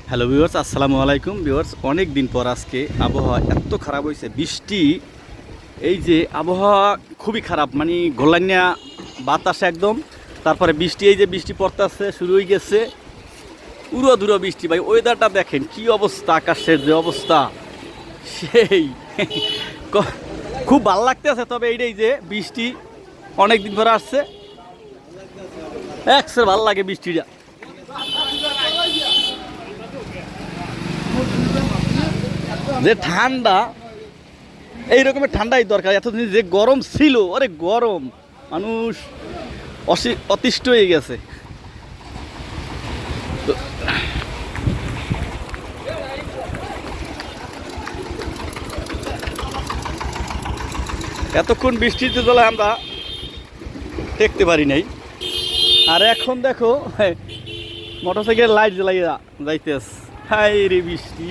Hello viewers, আসসালামু আলাইকুম viewers. অনেক দিন পর আজকে আবহাওয়া এত খারাপ হয়েছে, বৃষ্টি, এই যে আবহাওয়া খুবই খারাপ, মানে গোলান্যা বাতাস একদম। তারপরে বৃষ্টি, এই যে বৃষ্টি পড়তেছে, শুরু হয়ে গেছে, উড়ো ধুরো বৃষ্টি। ভাই ওয়েদারটা দেখেন কি অবস্থা, আকাশের যে অবস্থা সেই খুব ভালো লাগতেছে। তবে এইটাই যে বৃষ্টি অনেক দিন পরে আসছে, একসের ভালো লাগে বৃষ্টিটা। যে ঠান্ডা, এই রকমের ঠান্ডাই দরকার। এতদিন যে গরম ছিল, আরে গরম, মানুষ অতিষ্ঠ হয়ে গেছে। তো এতক্ষণ বৃষ্টিতে চলে আমরা দেখতে পারি নাই, আর এখন দেখো মোটরসাইকেল লাইট জ্বালাইয়া যাইতেছে। হাই রে বৃষ্টি।